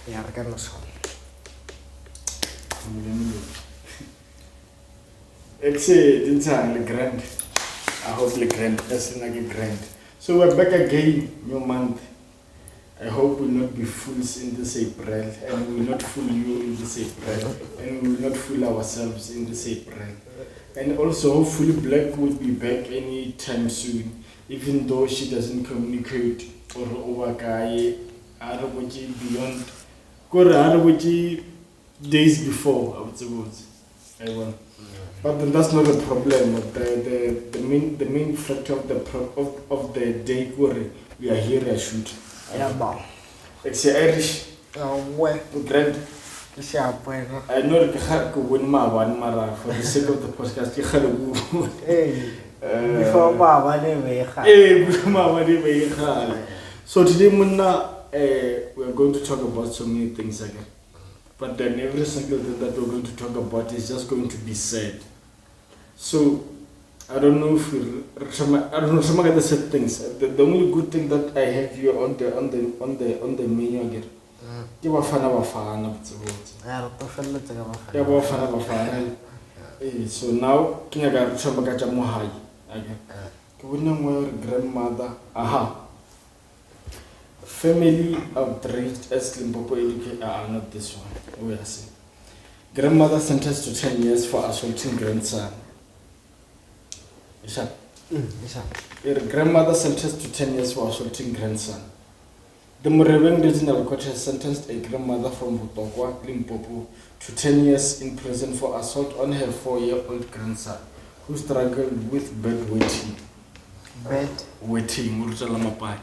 Yeah, I can also. It's grand. I hope the grand. That's like a grand. So we're back again, new month. I hope we'll not be fools in this April, and we will not fool you in this April, and we will not fool ourselves in this April. And also, hopefully, Black will be back anytime soon, even though she doesn't communicate or overguy beyond. Days before, I would suppose. But then that's not a problem. The main factor of the day we are here to shoot. Yeah, but It's Irish. where Grand. the sharp way. I know you have to win my one mara for the sake of the podcast. You have to Hey, before Baba, anyway. So today, Munna, we are going to talk about so many things again. But then every single thing that we're going to talk about is just going to be said. So I don't know if some of the sad things. The only good thing that I have here on the menu again. Bafana. So now King Agar Mohai again. Grandmother. Aha. Family outraged as Limpopo educated not this one. We are seeing. Grandmother sentenced to 10 years for assaulting grandson. Grandmother sentenced to 10 years for assaulting grandson. The Moreveng Regional Court has sentenced a grandmother from Butokwa, Limpopo, to 10 years in prison for assault on her 4-year-old grandson, who struggled with bedwetting. Bedwetting.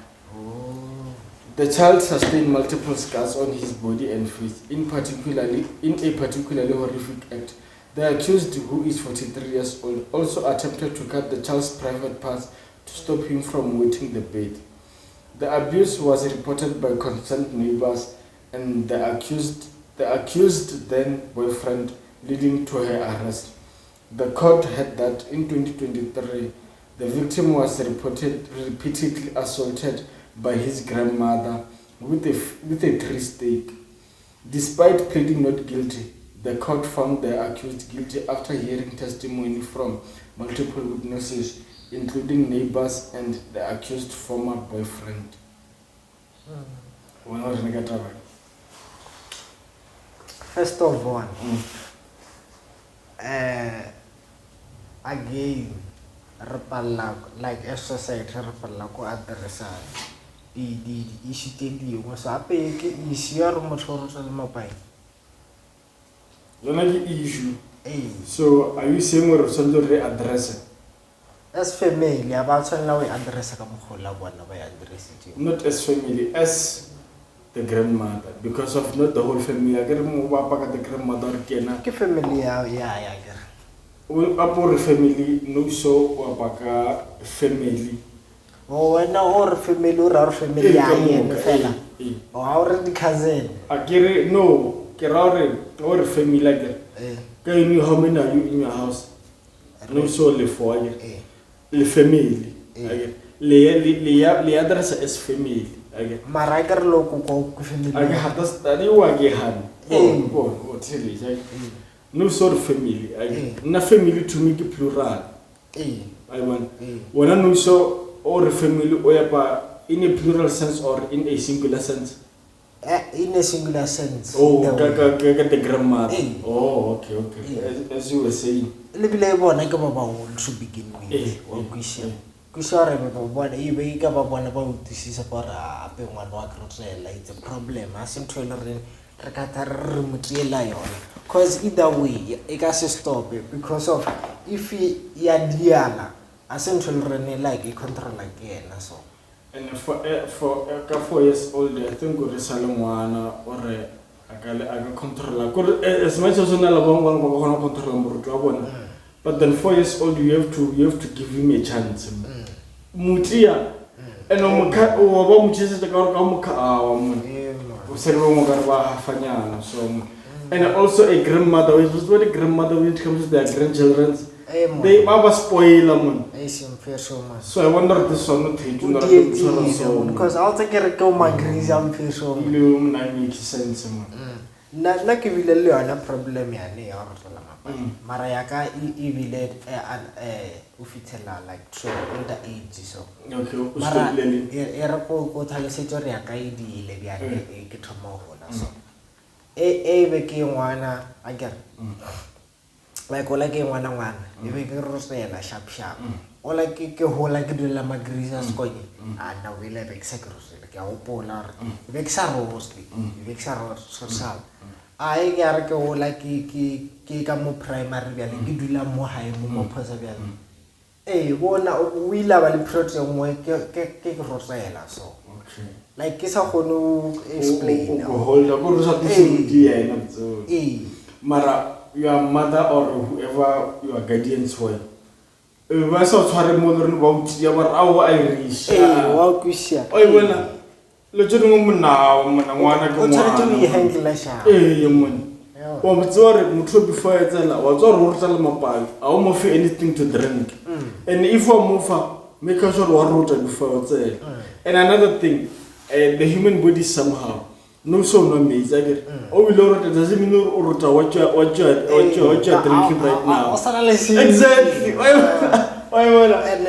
The child sustained multiple scars on his body and face, in a particularly horrific act. The accused, who is 43 years old, also attempted to cut the child's private parts to stop him from wetting the bed. The abuse was reported by concerned neighbors and the accused then boyfriend, leading to her arrest. The court had that in 2023, the victim was repeatedly assaulted by his grandmother with a tree stake. Despite pleading not guilty, the court found the accused guilty after hearing testimony from multiple witnesses, including neighbors and the accused's former boyfriend. First of all, again, like a society, address the issue you was up is your motor mobile. Issue. So are you saying we're somebody address it? As family, about now address a not as family, as the grandmother, because of not the whole family. I get the grandmother again. Family, yeah. Upper family, no so wapaka family. Oh, now or family or family, fella. Or already cousin. Akiri, no, Kerare, or family like that. Can you how many are you in your house? No so le for you. Le family. Le address as family. Maragar local family. I have to study Wagahan. Oh, tell you. No sort of family. Na family to make it plural. I want. When I know so or family or in a plural sense or in a singular sense. In a singular sense. Oh, the grandmother. Oh, okay. As you were saying. To begin with. Kusore baba e be ka ba bona ba utisisa para ape ngwana wa krotela it's a problem asimthola re ka thara mutiela yona cause either way e ka se stop because of if ya diala asimthola re like e control again so and for 4 years old I think go resala ngwana or aga control as much as ona la bangwa ba gona control moruto wa bona but then 4 years old you have to give him a chance. Mutia and Omaka or Muchis the Gorgomuka so and also a grandmother, which was what a grandmother when it comes to their grandchildren, they baba spoiler man. So I wonder if this one not taking because I'll take a go my grease am facial. Make sense man. Na ke bile le yona problem ya ne ya go tlola mapa. Mara ya ka e bile o fitela like true older age so. Okay, mara e re go tlhalosetsa re ya ka e dile bya ne ke thoma go hola so. E be ke ngwana a ke like ola ke ngwana e be ke rosela sharp ola ke hola ke dula magrisa skoye na o ile be ke sa ke rosela ke a opola re be ke sa rosti be ke sa social ai ke re ke hola ke ka mo primary bya le ke dula mo hae mo phosa bya bona o ile ba le project mo ke rosela so like ke sa gone explain hold up go sa tsedi so mara your mother or whoever your guardians were ba sa tshware mo le ba utia ba rawo a irish wa kusia oi bona le tsedi mo mona ngwana ke mo tshware mo handle sha mon o mtsore motho before etsela wa tsore o rutela mapalo a o mo fe anything to drink and if you move make sure wa ruta before etsela and another thing the human body somehow no so no means oh we Lord doesn't mean what you're drinking right now exactly why and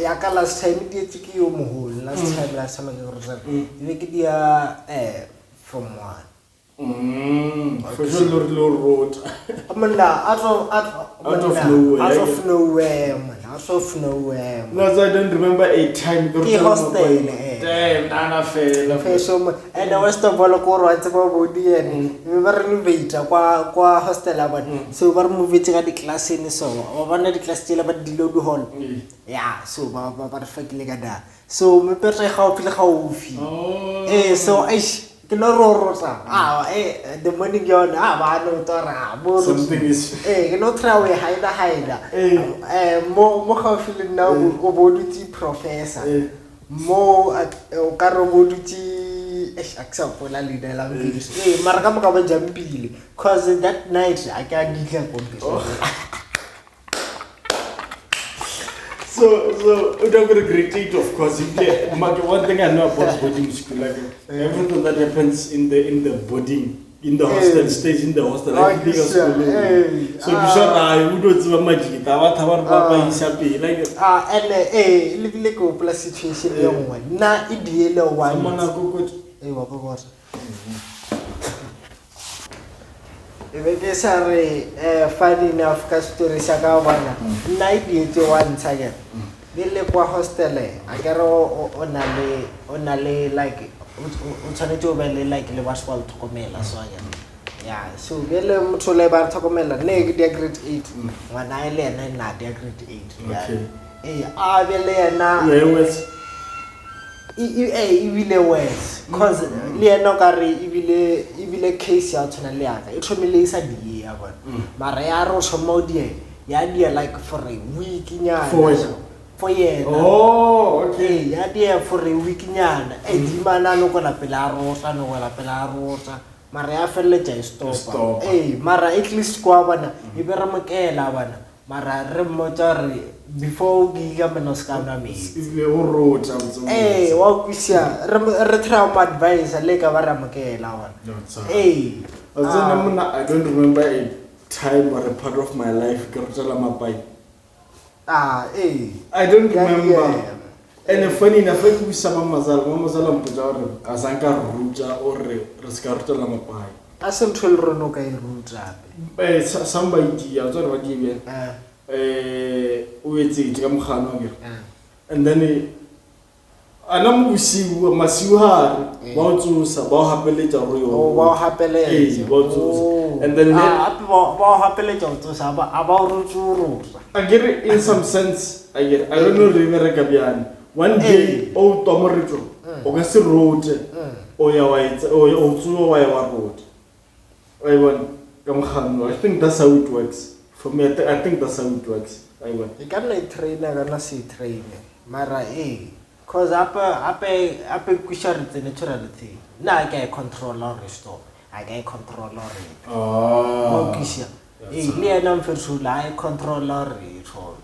ya ka last time di tiki yo mohol last time ke rotsa ke dia from one for sure Lord road out of nowhere man out of nowhere no I don't remember a time damn nana fela so and I was to follow ko rwatse ba body and we were renovator kwa hostel abana so ba re move ka di class ni so ba bana di class tsela ba di load hall yeah so ba re fakile ka da so me petse ga o pile ga o fi so ke no rorota the money gone ba no tora bo something is ke no try we haida mo ga feel now o boduti professor mo o ka roboduti accept la leader la video mara ka mo ka ba jampile cause that night I can't get competition So we don't get a great date, of course. One thing I know about boarding school, like everything that happens in the boarding, in the hostel, stays in the hostel. So you sure I would do some magic. Like and living like a plus situation young one. Na ideal one. Someone I go good. Ke sare funny enough ka story sa ka bana nna idete one time le kwa hostel a ke ro ona le like o tshwanetse o be le like le basketball thokomela so yeah so le motho le ba thokomela ne ke dia grade 8 ngwana ile ena na dia grade 8 a be le ena ibile worse cause le ena ka re ibile case ya tsona le aka e thomile isa die ya bona mara ya ro thoma die ya dia like for a week nyana for yena okay ya dia for a week nyana di mana no kona pela rota mara ya felle ja stop mara at least kwa bana ibera mokela bana mara re motsare before giga menos kana me o rota wa kusia re trauma advice le ka ba ramkela wa I don't remember a time or a part of my life ke rotela mapai I don't remember and funny enough we sama mazala mpotsa gore a sanka ruta or re ska rotela mapai a sentral rono ka ruta somebody ya tsore ba di o etse ka mogano ke and then ana mosiu masiu ha ba o tsosa ba o hapeletsa ro yo ba o hapeletsa ba o tsosa and then ba o hapeletsa o tsosa ba o rutsurusa I get it in some sense I don't know remember ka byana one day o tomoretso o ka se rote o ya wa itse o tsuwa wa ya wa rote I want ka mogano I think that's how it works for me I think that's how it works I want you can like trainer kana si trainer mara cause ape kusharitse natural thing na ka control or restore I can control or le ena mfetsola a controller re tsholo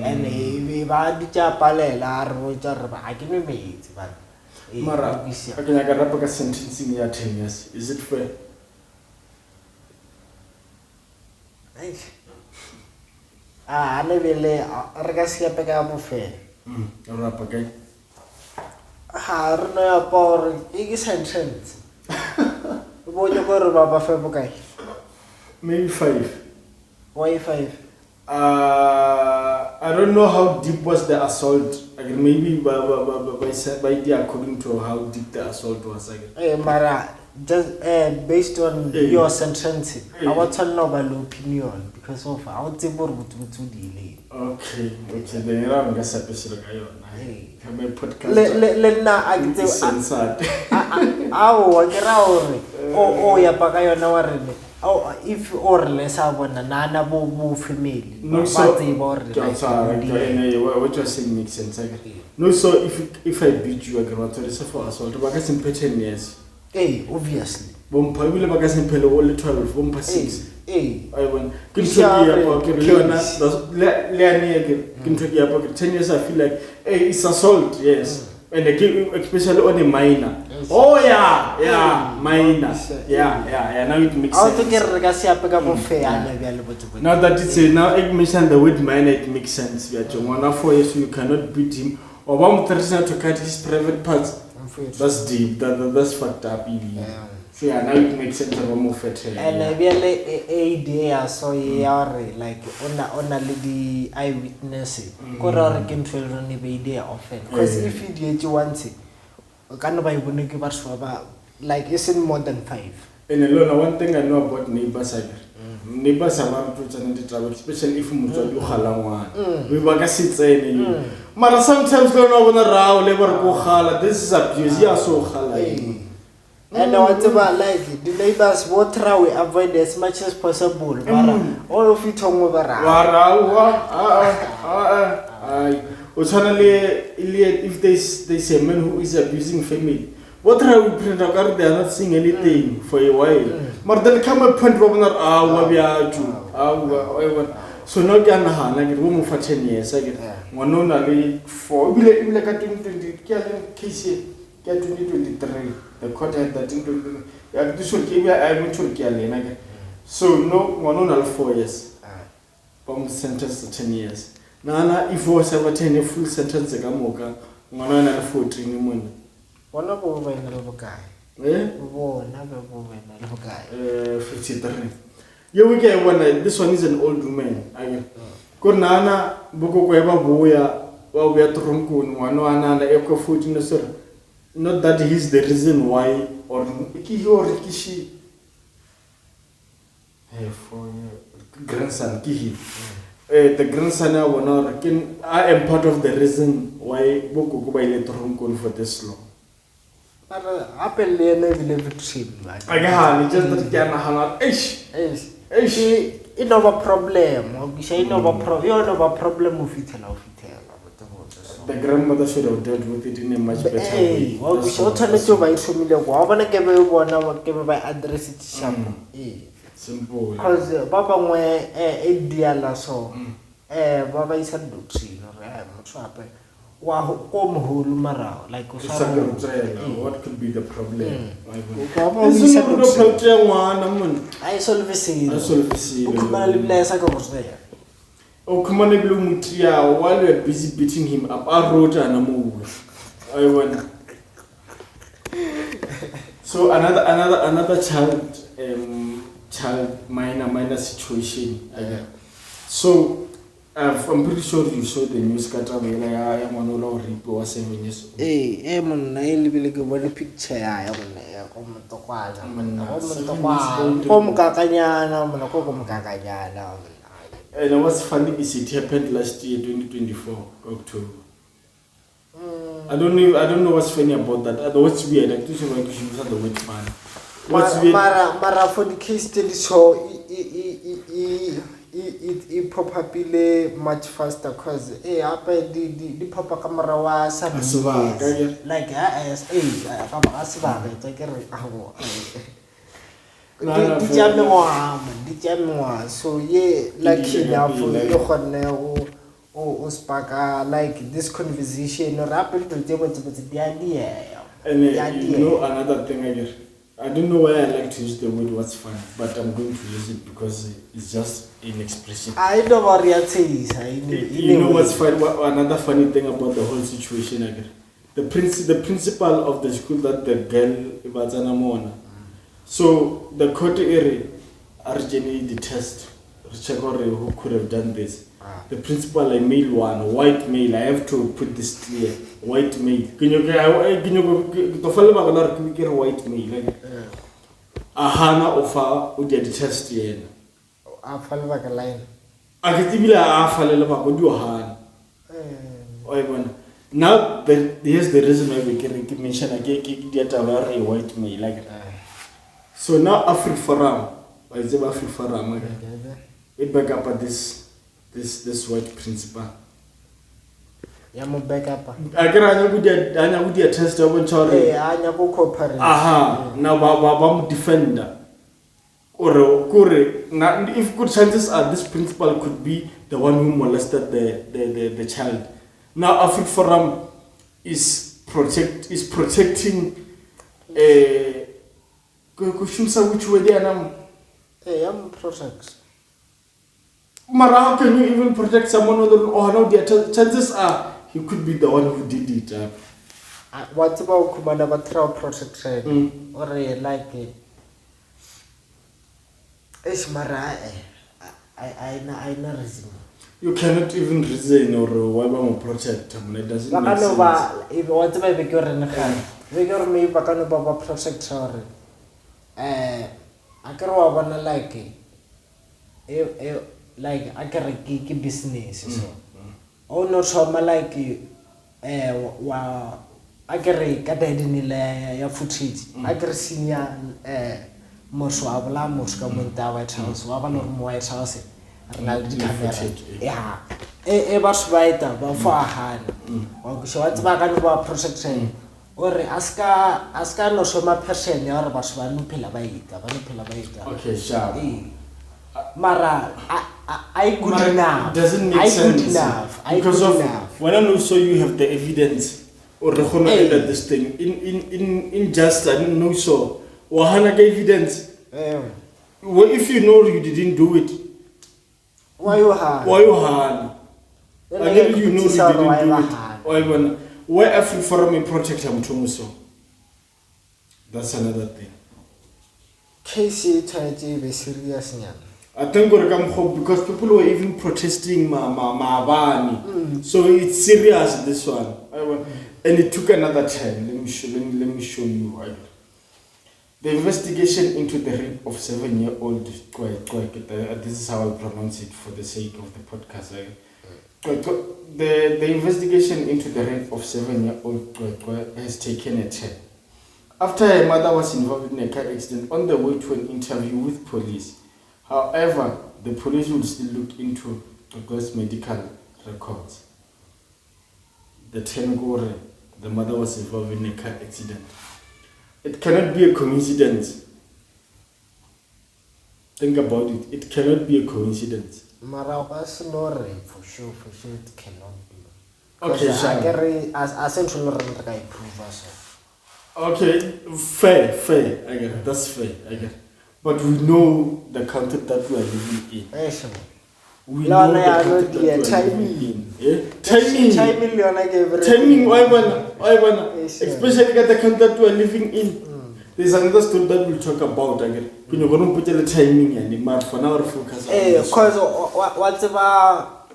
and e ba di tsa palela re botsa re ba ke me metsi bana mara a ke nyaka rapa ka sentencing ya 10 years is it fair ne bele re ka se pe ka bofela rapa kae ha re no ya por ke sentence bo jo go re ba fe bokae maybe 5 why 5 I don't know how deep was the assault. Maybe by according to how deep the assault was. Mara, just based on your sentence, I want to know about your opinion because of how the board would delay. Okay, then you're going to say, I'm a podcast. Let na active censored. Oh, yeah, Pakayo now. Oh, if or less I want nana bo female. No, so what you're saying makes sense. No, so if I beat you, I can not for assault. But I can 10 years. Obviously. Bomb probably magazine pay only 12, bomb 6. I want. Can you 10 years? I feel like it's assault, yes. And especially on a minor. Yes. Oh yeah, minor. Yeah. Now it makes sense. Now that it's now I mentioned the word minor, it makes sense. We are 4 years, you cannot beat him. Or one person to cut his private parts. That's deep. That's fucked up. So yeah, now it makes sense. And really, idea so like on a lady eyewitness. Correct can tell only be idea often. Because if you want it, can buy when you give us like isn't more than 5. And alone, one thing I know about neighbors, neighbors are not to travel, especially if you have we were saying, but sometimes don't know when around never go hala. This is abuse. Yeah, so hala. And whatever like the neighbors will try to avoid as much as possible. All of it home over. If there's a man who is abusing family, what try we print out? They are not seeing anything for a while. But then come a point so no can like it won't for 10 years. I get one only for like a 2023. The court had that into this should give I went to Kiali. So no 1 4 years. Bomb sentence to 10 years. Nana, if you was ever 10 full sentence, a gamoka, 114 money. One of over in a little guy. Never over in a little guy. 53. You will get one. This one is an old woman. I go Nana, Boko Boya, while we are Trunkun, one another echo foot in the sir. Not that he's the reason why, or Kishi. For grandson, Kihi. The grandson I am part of the reason why Boko go by later on for this law. Apple never trip. I can't just that can hang out. It's no problem. You know a problem with it. The grandmother should have dealt with it in a much better way. Well, we should tell it to my familiar. I want to give one by address it sharp. Simple. Because Baba went a dear so. Baba is a doctrine or I'm trap. Wow, come whole mara like what could be the problem? I solve the oh, come on, while we are busy beating him up, I wrote and a move. I went. So another child minor situation. So I'm pretty sure you saw the news cutter where I am on all of was 7 years old. I'm on a little bit of a picture. I am and what's funny is it happened last year, 2024, October. I don't know what's funny about that. What's weird? I think you the word fun. What's weird? Mara for the case study so it probably much faster because the papa camera was like di tšamengwa so ye lucky enough you kgonne o sparka like this conversation or happen to tse botse di idea. And you know another thing I don't know why I like to use the word what's funny, but I'm going to use it because it's just an expression. I know what you say. You know what's funny? Another funny thing about the whole situation again. The principal of the school that the girl Batsana Mona. So the court area originally the test who could have done this. The principal, a male one, white male. I have to put this clear. White male. Can you go white male? Like Ahana ofa udia the test yen. I follow back a line. I can tell you I follow back with your hand. Now here's the reason why we can mention a white male like. So now Africa Forum, Africa Forum, it back up at this white principal. Yamu back up. I get test of Charlie. Aha, now Baba defender. Or now if good chances are this principal could be the one who molested the child. Now Africa Forum is protecting which way they are I'm protect. Mara, how can you even protect someone no, the chances are he could be the one who did it. What about Kumanda Batra protection? Or like it's Mara, I know reason. You cannot even reason or why protect him. It doesn't make sense. If what's my bigger in the car, bigger me Bakano Baba protect her. I can't want like it. Like I can keep business so. Oh no, so my like wow. I can get in ya footage. I can see ya Moswabla Moscow White House, Waban White House. Yeah, was right for a hand. So what's back about protection? Or ask no so my person, or was one pillar by it. Okay, sharp. Mara, I good enough. Doesn't make sense. Because of when I know so you have the evidence or that this thing in just I didn't know so. Wahana evidence. Well, if you know you didn't do it, why you have? I get you know you didn't do it. Why Africa Forum protect him to so? That's another thing. Casey tried to be serious. I think we're come home because people were even protesting Maabani. So it's serious this one. And it took another time. Let me show you. The investigation into the rape of 7-year-old Cwecwe, this is how I pronounce it for the sake of the podcast. The investigation into the rape of 7-year-old Cwecwe has taken a turn. After her mother was involved in a car accident on the way to an interview with police. However, the police will still look into Cwecwe's medical records. The Tengore, the mother was involved in a car accident. It cannot be a coincidence. Think about it. It cannot be a coincidence. Marawas no rape for sure it cannot be. Okay, sure. As central guy prove us. Okay, fair. I get it. That's fair. I get it. But we know the country that we are living in. Yes, we know the country that we are living in. Timing, why especially the country that we are living in. There's another story that we'll talk about again. You know, going to put the timing and the for now focus on this. Because what's about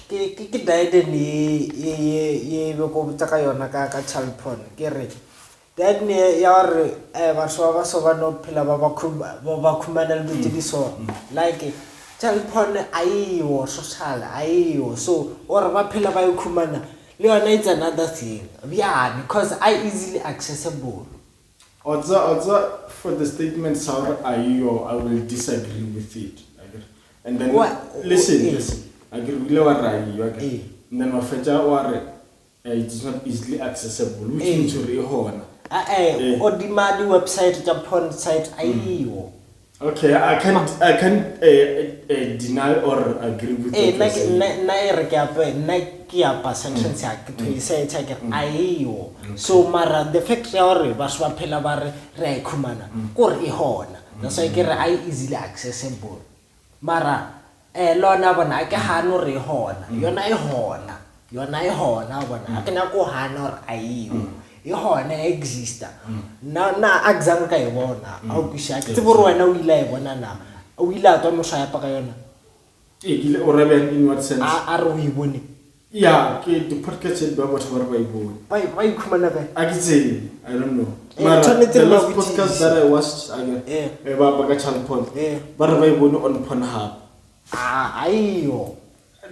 died in ye go taka yona ka child porn. Kere. That near your Vasova no pillar Baba Kumanal so like child porn or social so or a pillar by Kumana. Leon's another thing. Yeah, because I easily accessible. Also, for the statement sound I will disagree with it. And then listen. I agree with you. And then my friend it is not easily accessible, which means you're on. Or the Madi website, Japan site, Okay, I can't deny or agree with what you're saying. So mara the fact ya ba swa phela ba re a ikhumana kore e hona that's why ke re I easily accessible mara lona bona a ke hano re hona yona e hona bona a ke na ko hana or ayiwo e hona exista na exam ka e bona a ku sha ke tsebo wena o ile e bona na o ile a twa mo shaya pa ka yona Ile o rebe in what sense a re o e bone yeah ke the podcast ba batho ba e bone ba ikhumana ka I don't know the last podcast that I watched ba ka channel point ba re ba e bone on Pornhub ayo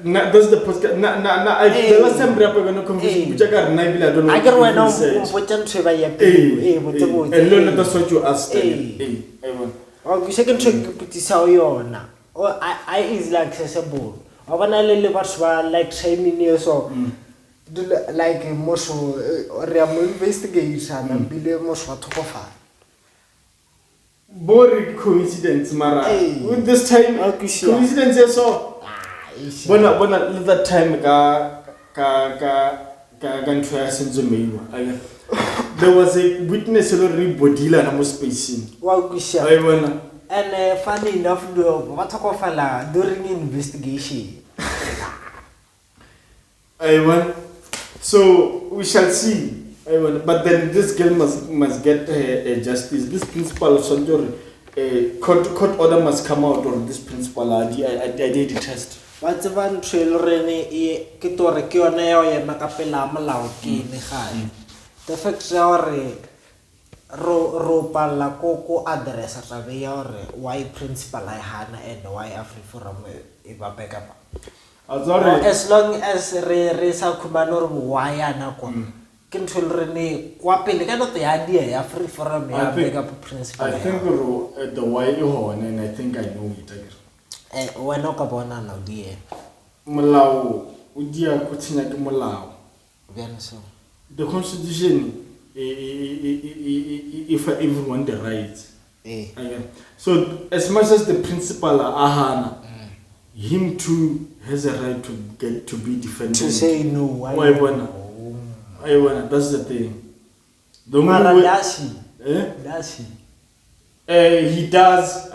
that's the podcast the last time we were going to conversation which I don't know I get when I'm important to buy a and that's what you asked okay second check put this how yona or I is like accessible I wanna like training years so like most or investigation and bile most what to offer boring coincidence mara with this time coincidence so bona that time ka ntho ya sentsomeiwa there was a witness already bodila na mo spacing wa kusha I bona and funny enough ba thokofala during investigation I want so we shall see I want but then this girl must get justice this principal soldier court order must come out on this principal I did the test what's one trail rene ke tore ke yona ya yena ka pela molao ke ne gae the fact ya ro palla ko address ra be ya why principal I hana and why Afri forum e ba backup as long as re sa khumana re why ana ko ke ntho rene kwa pele ka no ya dia ya Afri forum ya backup principal I think the why e hone and I think I know it wena ka bona na die molao o dia go tsenya ke molao so the constitution if everyone the rights so as much as the principal ahana him too has a right to get to be defended to say no why wanna that's the thing the does he does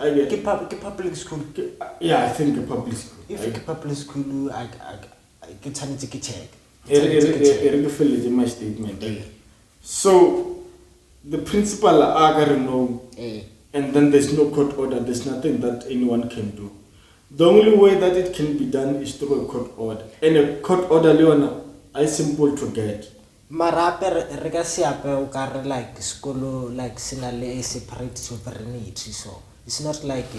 public school yeah I think a public school if a public school I get tsanetse ke check my statement so the principal no and then there's no court order there's nothing that anyone can do the only way that it can be done is through a court order and a court order leona is simple to get marape re ka siape o ka re like school like sinale a separate sovereignty so it's not like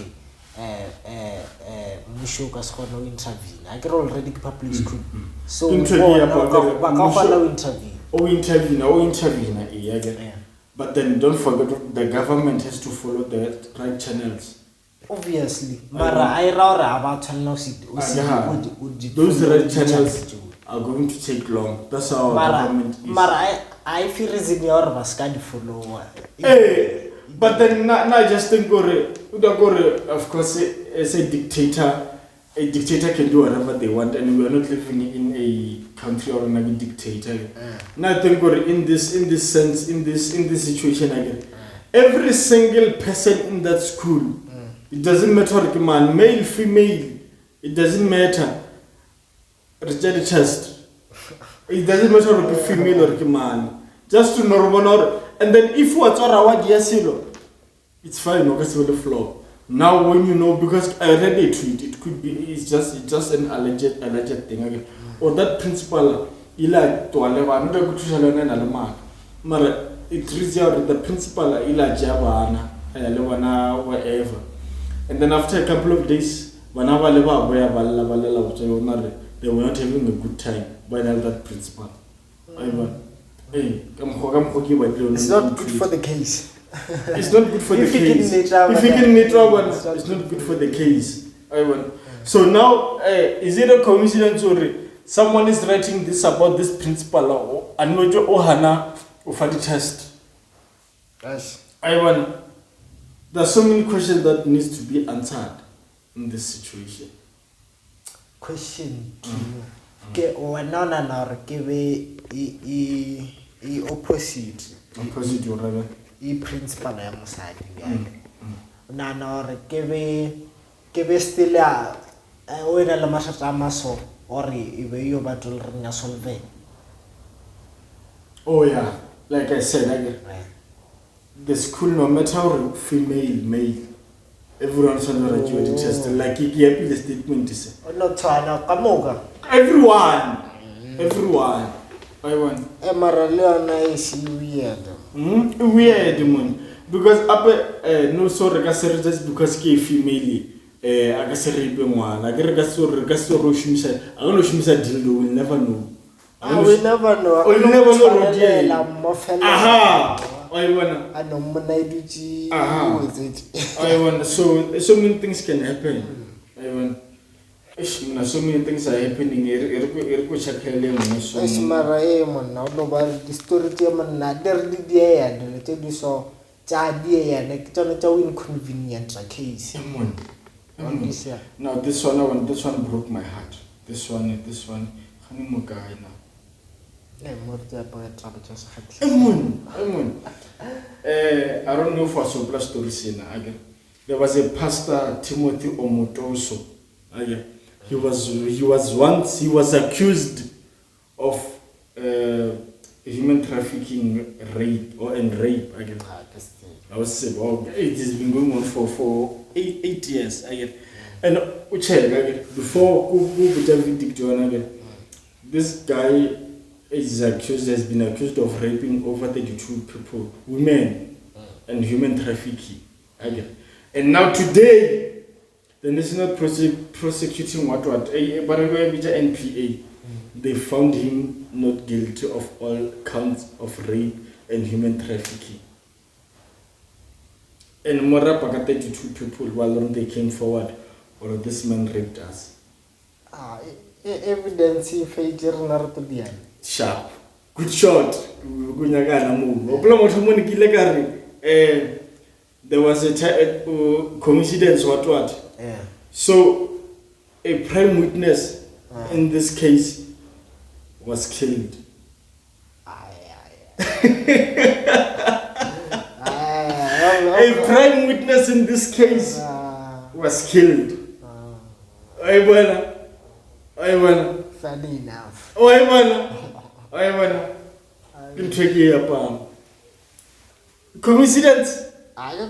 musho ka se gona intervene I get already public school so ba ka fala intervene yeah but then don't forget the government has to follow the right channels obviously mara I ra about channel those right channels are going to take long that's how government is mara I feel reason your baskadi follow but then na just think of course as a dictator can do whatever they want and we are not living in a country or a dictator now I think in this sense in this situation again every single person in that school it doesn't matter man male female it doesn't matter reject test it doesn't matter if female or man just to normal and then if what's our yesilo it's fine okay so the flow now when you know because I read it it could be it's just an alleged thing again or that principal ila to aleva ndo kuthushalana nalomaka mara it reads out the principal ila jabana alevana whatever and then after a couple of days whenever leva boya balala utshelo mara they were not having a good time by that principal it's not good for the case it's not good for the case if you can need trouble it's not good for the case so now is it a coincidence or someone is writing this about this principal and no ohana of the test yes There's so many questions that needs to be answered in this situation. Question to you. Ke wena na re ke be e opposite. Opposite your brother. E principal ya mosadi bjale. Na re ke be still o ena le mathata a maso or e be yo battle re nya solve. Oh yeah, like I said again. The school, no matter how female, male, everyone's on the graduate test. Like the statement is. No twana kamoka. Everyone. I want. Leona is weird. Weird man. Because up no sorry just because ke female I can say rape one. I get so roshimisa. I don't know shimisa dildo, we'll never know. I will never know. Oh, you never know. Aha. I know Monaiduchi. I want so many things can happen. I want so many things are happening. It's Maraemon. Nobody distorted man. Nader did the air and tell you so. Chardy and a inconvenient case. Now this one broke my heart. This one. Honeymoon I don't know for so stories again. There was a pastor Timothy Omotoso. He was accused of human trafficking, rape again. I was saying, well, it has been going on for 8 years again. And before this guy has been accused of raping over 32 people, women, and human trafficking. Again. And now today, the National Prosecuting NPA, they found him not guilty of all counts of rape and human trafficking. And Morapaka 32 people, while they came forward, or this man raped us. Evidence failure narrative. Sharp. Good shot. There was a coincidence, what? Yeah. So, a prime witness in this case was killed. A prime witness in this case was killed. I wanna. Funny enough. I wanna. Coincidence?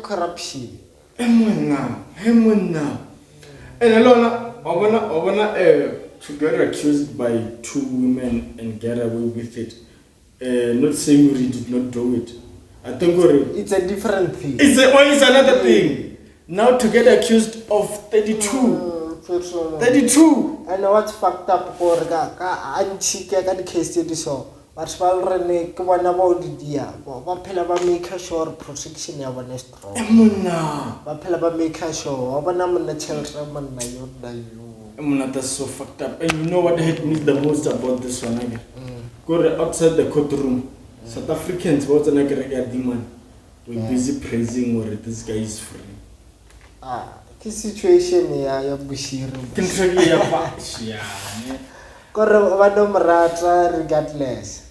Corruption. Now. And Alona, to get accused by 2 women and get away with it. Not saying we did not do it. I think it's a different thing. It's another thing. Now to get accused of 32. 32. And what's fucked up for the case so. But Valrene, one about the dear, Bapelaba make sure protection of an strong. Bapelaba make sure, Abanam and the children, that's so fucked up. And you know what hit me the most about this one again? Go outside the courtroom. South Africans, what's an aggregate demand? We're busy praising where this guy is free. The situation here, you're Bushir. Regardless.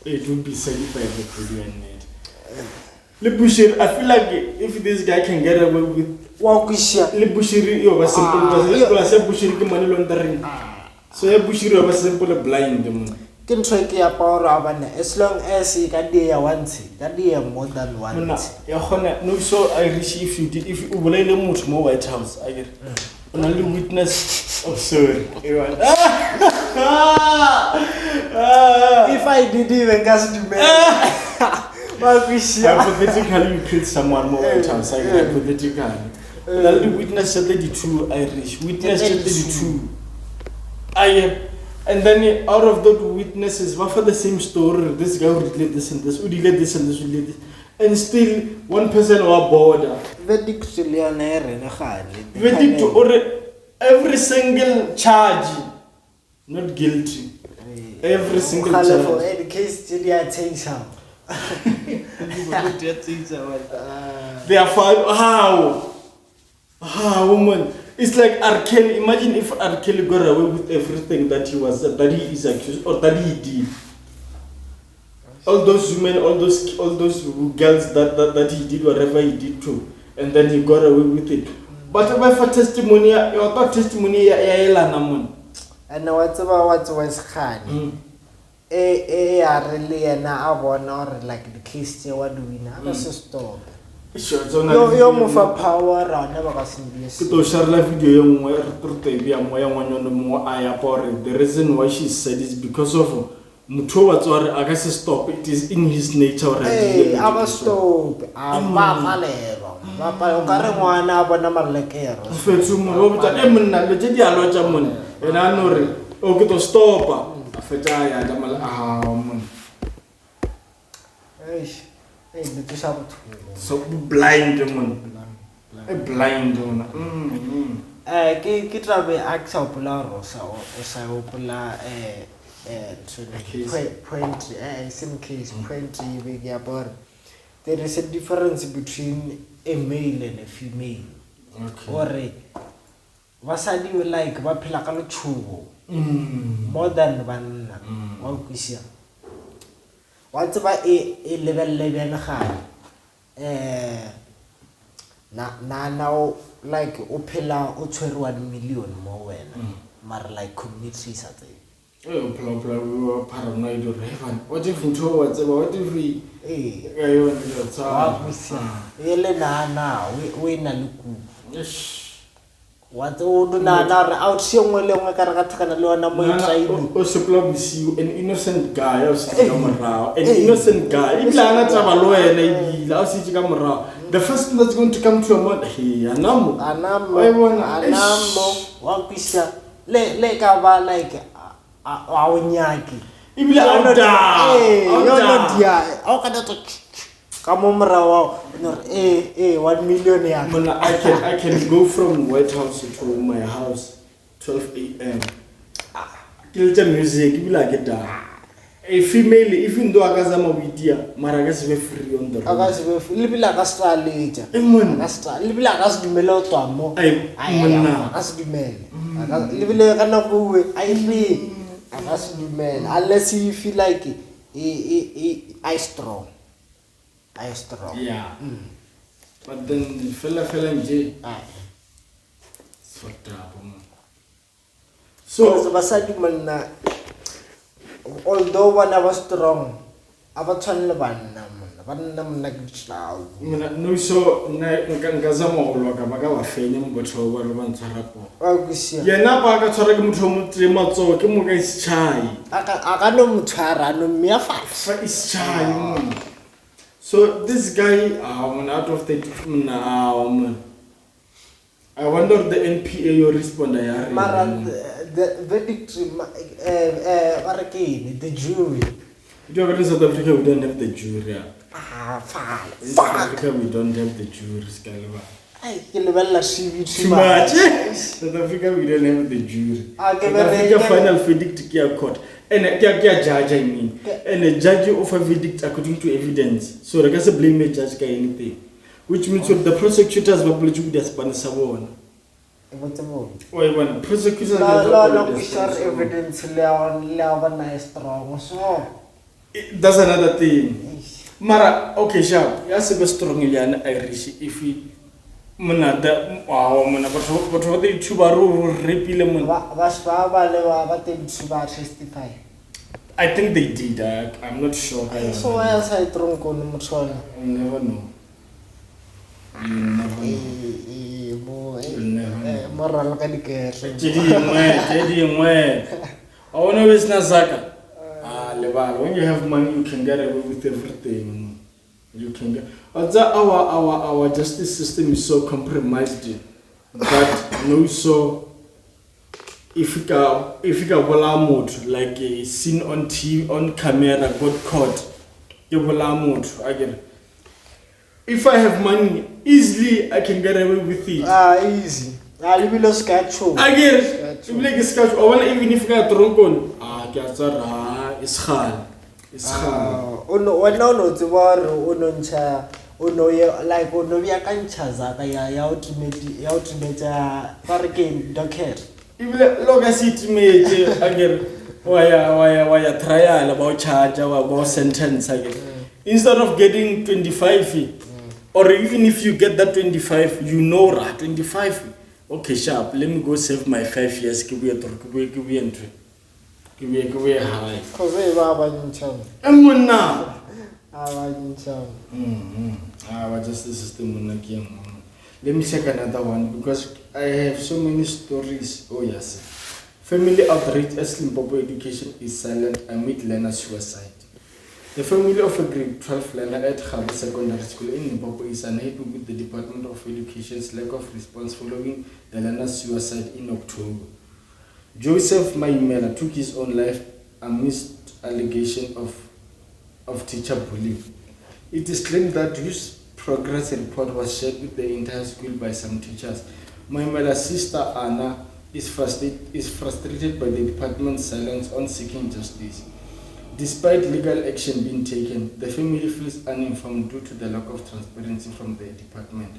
It would be satisfied with the Libushir, I feel like if this guy can get away with Libushir, you are simple money laundering. So Libushir was simple blind. Can track your power as long as he can do once, can do more than once. No, so Irish if you will much more White House, I get only witness of sorry. If I did even gas to hypothetically, you killed someone more White House, I get hypothetically. Only witness 32 Irish, witness 32. And then out of those witnesses, what for the same story, this guy would relate this and this, would relate this and this, would relate this. and still one person was border. Verdict or every single charge, not guilty. Every single charge. For any case, they are they are found. How, woman? It's like R. Kelly. Imagine if R. Kelly got away with everything that he is accused or that he did. All those women, all those girls that he did whatever he did to, and then he got away with it. But for testimony, your thought testimony, and now what's Khan? Really, and I want or like the case, what do we now? Stop. You're more for power, I never got serious. To share la video the reason why she said is because of Mutowa or I guess stop. It is in his nature already. Hey, I was stop. I'm Papa. So blind man. A blind one. Kita be axa popular o sa popular point same case point big about there is a difference between a male and a female. Okay. Or basadi we like ba phela ka letshugo more than banna wa kwisia wa tsaba e level bana ga now like o phela o tshwere 1 million mo wena mara like community sa tse paranoid or heaven. What if you know what's about? What if we we na luku what do na out siongwe le ngwe ka re ga thakana le ona mo tsaile o supply you an innocent guy o se ka morao an innocent guy iblana tsaba lo wena ibila o se ka morao the first thing that's going to come to your mind hey anamo wa kwisa le ka ba like a onyaki ibila out dia o ka to Come on, 1 million. I can go from White House to my house 12 a.m. Kill the music, you like it down. A female, even though I got some idea, Maragas be free on the road. I got little like a star later. Little like us do mellow to a more. I ask the man. Little like an away. I mean, I ask the man, unless you feel like it. I strong. Yeah. But then the fella in jail. It's fucked up. So although when I was strong, I was trying to no, so Ngazamo Wakabaga was failing, but over one tarapo. Yanapa Taraka Mutomo Kimuga is shy. I got no Tara, no mere facts. It's shy. So this guy, out of the I wonder the NPA you respond. The verdict, the jury. In South Africa, we don't have the jury. In South Africa, we don't have the jury. Too much. South Africa, we don't have the jury. South Africa final verdict court. And a judge, I mean, and a judge of a verdict according to evidence. So I guess blame a judge anything, which means the prosecutors were pledging their Spanish one. Why one prosecutors evidence strong. So that's another thing. Mara, okay, sharp. Yes, a strong Irish if we. Manada, wow, but what they Tubaru repeal. I think they did. I'm not sure. So why else I drunk on Mutsona? You never know. Moral I want to wish Nazaka. When you have money, you can get away with everything. You can get. Our justice system is so compromised that no so if you got like a scene on TV on camera got caught, you will I get if I have money, easily I can get away with it. Easy. You will sketch. I get it. Like a sketch. Or even if I got drunk on, it's hard. It's hard. No, the war, Unoncha, Uno, like Unovia Canchaza, ya ultimate hurricane, docket. If look at it, mate, again, why trial about charge or about sentence again. Instead of getting 25, or even if you get that 25, 25. Okay, sharp. Let me go save my 5 years. Give me entry. Give me high. Cause they were in I'm now. Just the system. Let me check another one because I have so many stories. Oh yes. Family outreach as Limpopo education is silent amid learner suicide. The family of a grade 12 learner at Khutšo Secondary School in Limpopo is unhappy with the Department of Education's lack of response following the learner's suicide in October. Joseph Madlamela took his own life amidst allegation of teacher bullying. It is claimed that his progress report was shared with the entire school by some teachers. Madlamela's sister Anna is frustrated by the department's silence on seeking justice. Despite legal action being taken, the family feels uninformed due to the lack of transparency from the department.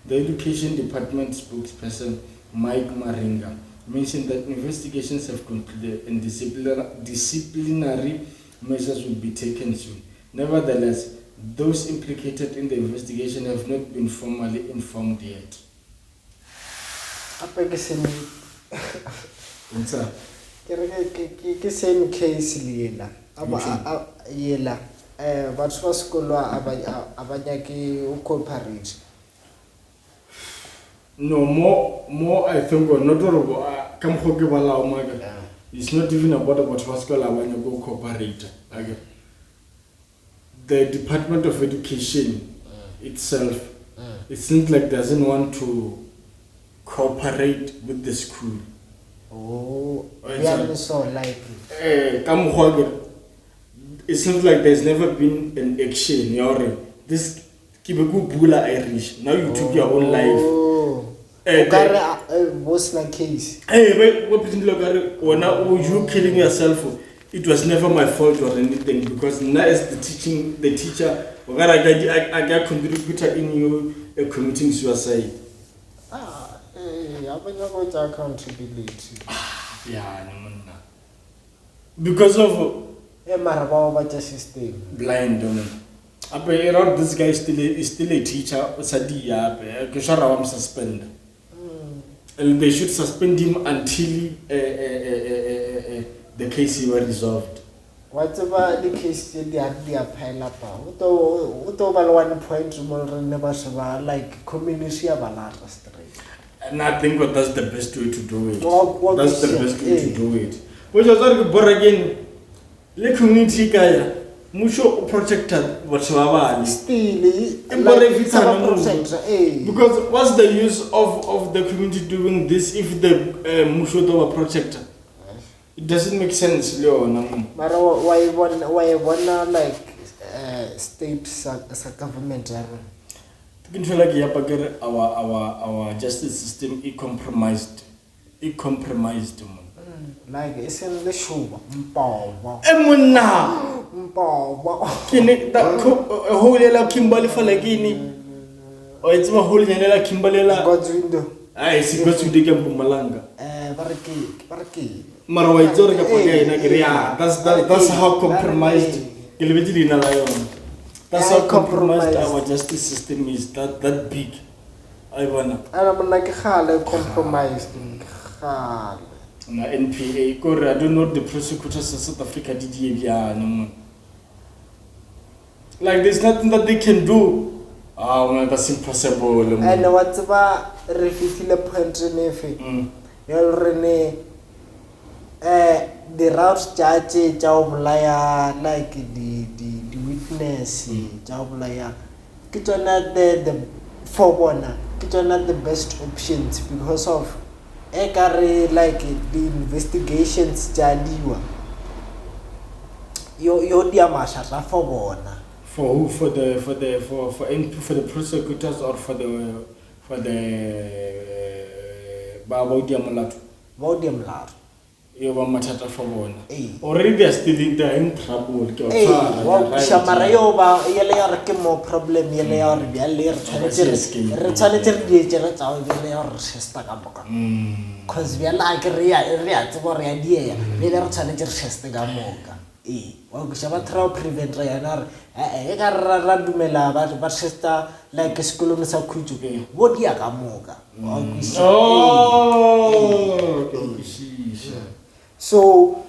The Education Department spokesperson Mike Maringa mentioned that investigations have concluded and disciplinary measures will be taken soon. Nevertheless, those implicated in the investigation have not been formally informed yet. Same case Lila. Yela. But was Kolwa Abanyaki cooperate. No, more I think not all it's not even about what was called Abanyako cooperate. The Department of Education itself, it seems like doesn't want to cooperate with the school. Oh, yeah, so like it seems like there's never been an action. This Kibeku Bula Irish. Now you took your own life. What's the case? Hey, when you killing yourself, it was never my fault or anything because now as the teacher, I got contributor in you committing suicide. I want to accountability. Yeah, because of system. Blind woman. This guy is still a teacher. Suspend. And they should suspend him until the case is resolved. Whatever the case they are pile up. One point like community straight. And I think that's the best way to do it. That's the best way to do it. Which was like again, the community guy, Musho protected whatsoever. Still, because what's the use of the community doing this if the Musho were protected? It doesn't make sense, Leon. But why like state government? Our justice system is compromised. Like it's in the shoe. Kimberly for Lagini. Or it's my whole Kimberly. God's window. I see goes to the Malanga. Paraki. That's how compromised. That's how compromised our justice system is. That big. I'm like a compromised. NPA, I don't know the prosecutors in South Africa did. Like there's nothing that they can do. Oh man, that's impossible. And what's about refitting point in you already the route judge job like the witness job not the forewarner, not the best options because of like the investigations jadiwa yo dia masha forewarner For who? For the prosecutors or for the Baudia Molato? Baudia Molato. You were matata for one. Already they are still in trouble. Shamara yoba yele more problem yele or because we are like real for idea. We are challenger Shestagamoka. Well, we shall throw prevent Rayanar. I got Radumela, but sister like a school of Khutšo. What Yakamoka? So,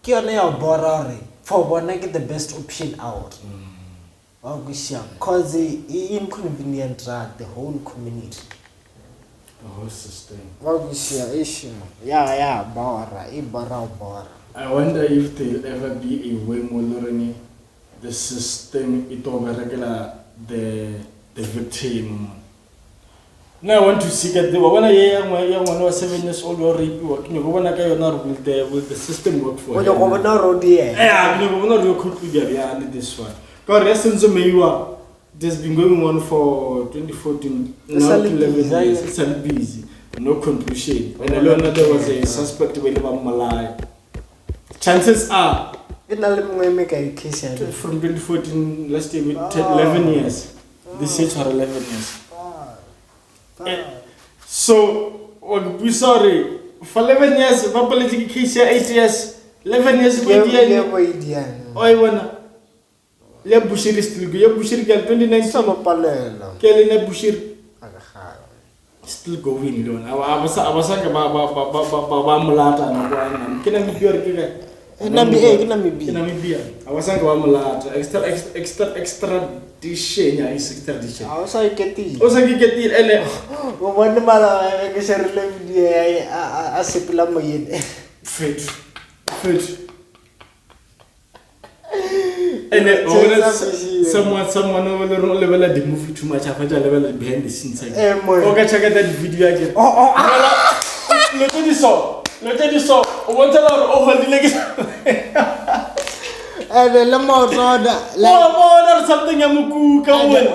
Kionea Borari for one get the best option out. Because the inconvenient the whole community. The whole system. Yeah, Bora. I wonder if there'll ever be a way more the system it over regular the victim. Now I want to see that when a young one was 7 years old or rape working, you go on a guy will the system work for you. Yeah, you know you could be this one. God lessons of Mayua. This has been going on for 2014 now 11 years. It's all busy. No conclusion. When I learned that there was a suspect when Malay. Chances are from 2014 last year 11 years. This year for 11 years. So we're sorry for 11 years, my political case here 8 years, 11 years I wanna let Bushir still go. Bushir girl 2019. Kelly Bushir still going. I was talking about Mulata. Can I be your Namibia. I was saying Mulata. Extradition. Extradition. I was like, get it. Also, you get it. One mother, I guess I live a simple Fit. And someone over the level of the movie too much after the level of behind the scenes. Okay, check out that video again. Look at this song. What's a lot of the and the Lamar like something I'm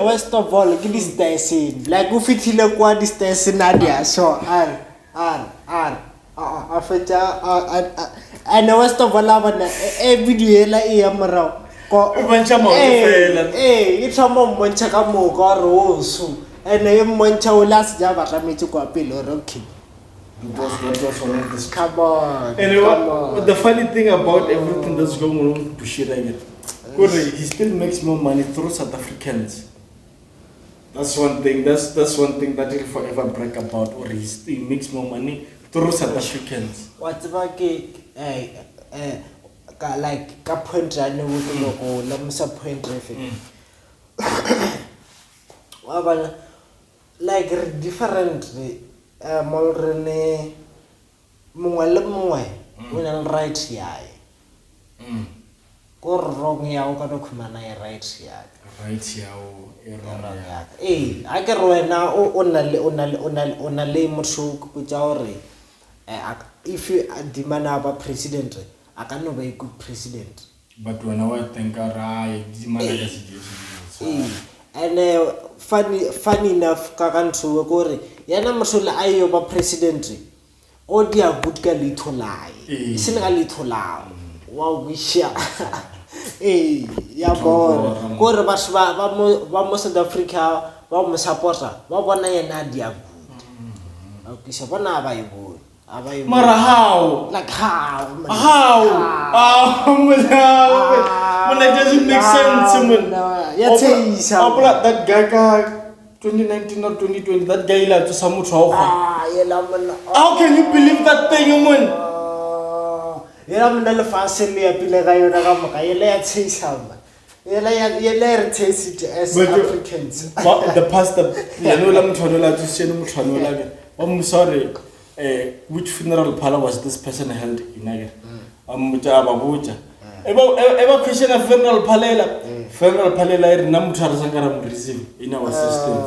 west of all, give this dancing. Like if it look what this dancing Nadia. So and the west of all a video like Yamara. It's a moment Chakamo or so. And I am one child last Java to go up in or okay. Come on. And the funny thing about everything that's going on to Bushir, he still makes more money through South Africans. That's one thing. That's one thing that he'll forever brag about. Or he makes more money through South Africans. What's about like point I know or Lamsa point traffic. Like different. Molrene Mungwalemwe when right here. Or wrong yao Kumana right here. Right here. I can run now on a lame shook which if you demand a president, I cannot be a good president. But when I think I demand and funny enough, Kakantu Gore, Yana Masula Ayoba president, oh dear good girl little lie. Isn't a little loud. Wow, we share. Hey, Yabor, Gore Baswa, Vamos of Africa, Vamos supporter, Wabana and Nadia good. Okay, Sabana by good. Mara how? Like how? When it doesn't make sense, that Gaga 2019 or 2020, that guy like to Samutra. How can you believe that thing, woman? You're facility a Pilaga, let's say some. You let taste it as Africans. The pastor, I'm sorry. Which funeral parlor was this person held in Niger? Ever question a funeral palela? Funeral palela Namutar Sangaram receive in our system.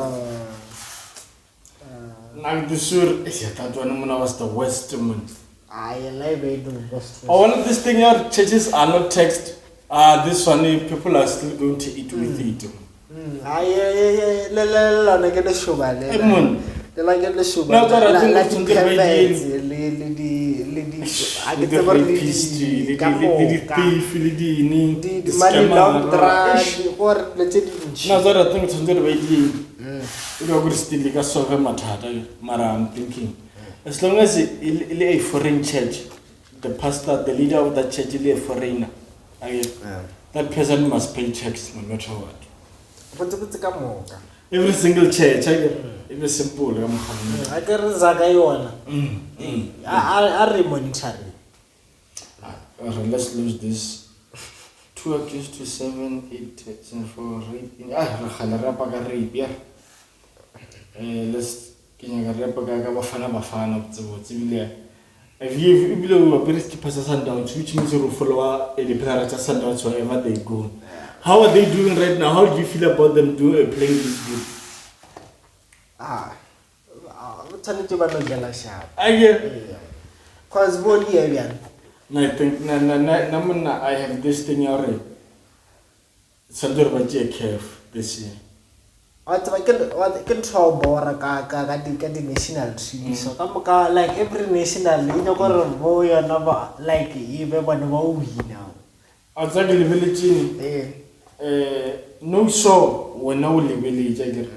Now the sure that one was the West woman. I live in the West. All of these things, your churches are not text. This one, people are still going to eat with it. Like the sugar. Like the sugar. No, but I think like it's the money laundering or the I'm thinking, as long as it's a foreign church, the pastor, the leader of that church is a foreigner, that person must pay tax no matter what. Every single church, it was simple. I can I monitor. Let's lose this. 2 accused to 7, 8 for rape. Let's get Bafana. If you below a British passes Sundowns, which means you follow the parents at Sundowns wherever they go. How are they doing right now? How do you feel about them playing this game? Tell it about the shop. I get. Cause body again. I think I have this thing already. Something about JKF this year. What can trouble or a national TV. So come like every national, you know, boy or never like even one now. Outside the village, no show when now the village.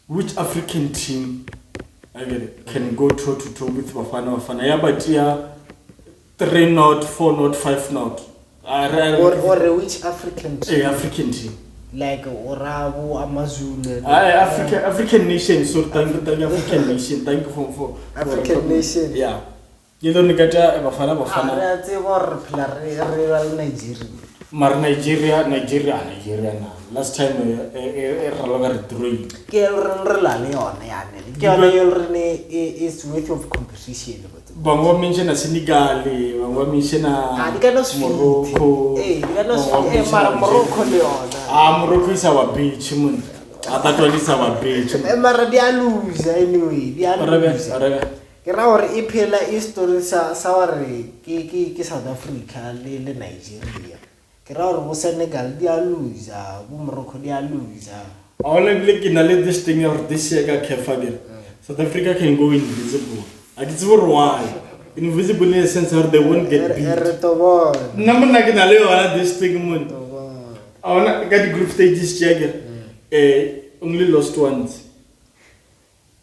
Which African team can go toe to toe with Bafana? Yeah, but here 3 not, 4 not, 5 not. Or which African team? African team. Like Orabu, Amazulu. African nation. So thank you, African nation. Thank you for African nation. Yeah. You don't get a Bafana. Nigeria. Last time is with of competition. Bango mention a Senegal, Bango mention a Morocco. Morocco. Morocco is our beach. That one is our beach. Our Ipela history Sawari, South Africa, Nigeria. Kerao Senegal, they are loser. Morocco, they are loser. Only looking at this thing or this year, South Africa can go invisible. I it's why invisible in a sense or they won't get beat. Number like this thing. I want to get group stages check. Only lost once.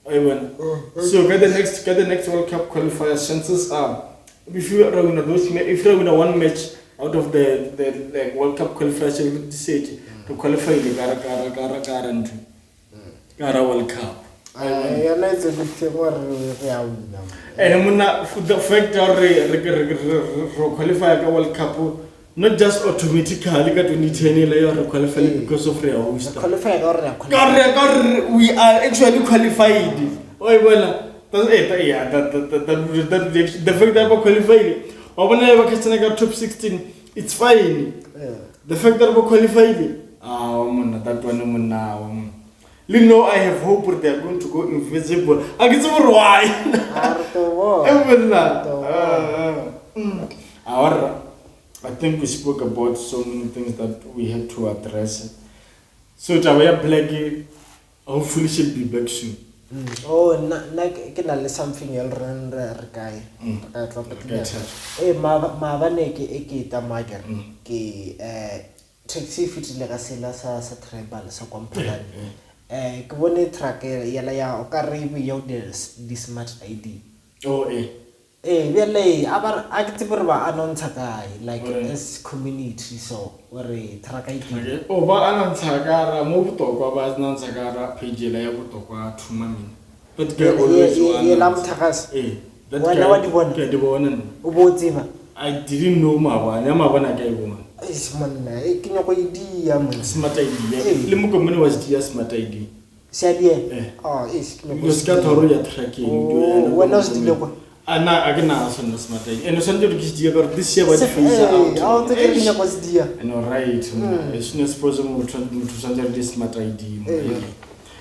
I won. So get the next World Cup qualifier. Chances are, if you are in a one match out of the World Cup qualifiers, you will decide to qualify the Gara World Cup. And the fact that qualify a World Cup, not just automatically got to need any layer of qualifying because of real host. We are actually qualified. Oh, well, the fact that we're qualified. Or whenever I got top 16, it's fine. The fact that we're qualified. That one now. You know, I have hope that they're going to go invisible. I guess why. I think we spoke about so many things that we had to address. So Tawaya Blackie hopefully she'll be back soon. Oh, like something else guy. Taxi fit like a sela sa tribal sa Compilation. Ke bone track yela ya o ka re yo the smart ID. Oh we like abar active ba announce kai like as community so where track ID. Oh ba announce ka mo butokwa ba announce ka page la ya butokwa thumami. But girl always one. Ye lam thakas. That guy wa di bona. Ke di bona. O botsima. I didn't know mabana ka ibona. Is man ke nyoko idea man. Smart ID. Le mo komone was dia smart ID. Siadie. Oh, is you start to roll your tracking. When was the logo? Ana agna son smart ID. And so you get this year by the face out. How to get nyoko dia. And right. As soon as possible to send this smart ID.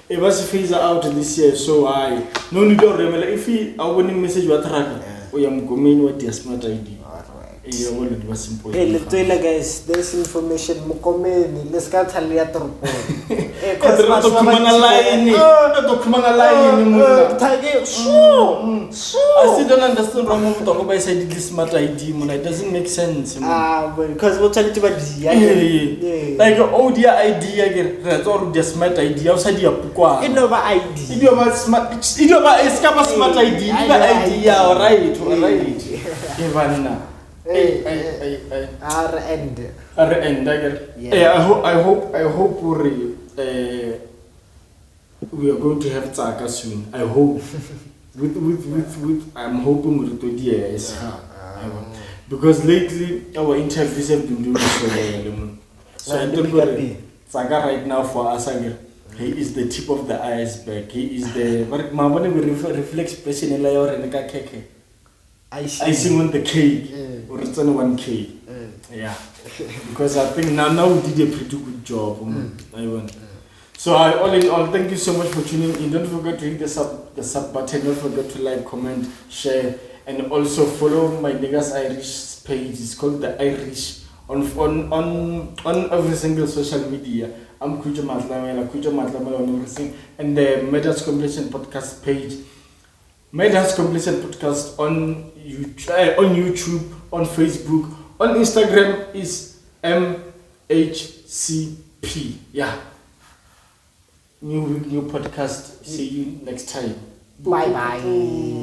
It was phase out this year so I no need to remember if I winning message what track. We am coming with the smart ID. Yeah, well, it was simple. Hey, let's tell you guys, this information mukomeni. Let's get a little report. Hey, cause line. I still don't understand why we talk about this smart ID. It doesn't make sense. Because we're trying to be like audio ID again. That's all the smart ID. Outside your book. It never ID. It never smart. It never smart ID. ID. Yeah, right. Bafana. RN. Yeah. I hope we are going to have Tsaka soon. I hope. with I'm hoping with the yes. Because lately our interviews have been doing so well. So I don't worry. Tsaka right now for us again. He is the tip of the iceberg. He is the reflex person in la cake. I sing on the cake. Or it's on 1K. Yeah. Because I think now we did a pretty good job. So all in all, thank you so much for tuning in. Don't forget to hit the sub button. Don't forget to like, comment, share, and also follow my niggas Irish page. It's called the Irish on every single social media. I'm Khutšo Matlamela on everything, and the Madhouse Compilation podcast page. Madhouse Compilation podcast on YouTube, on Facebook, on Instagram is MHCP. Yeah. New week, new podcast. See you next time. Bye bye.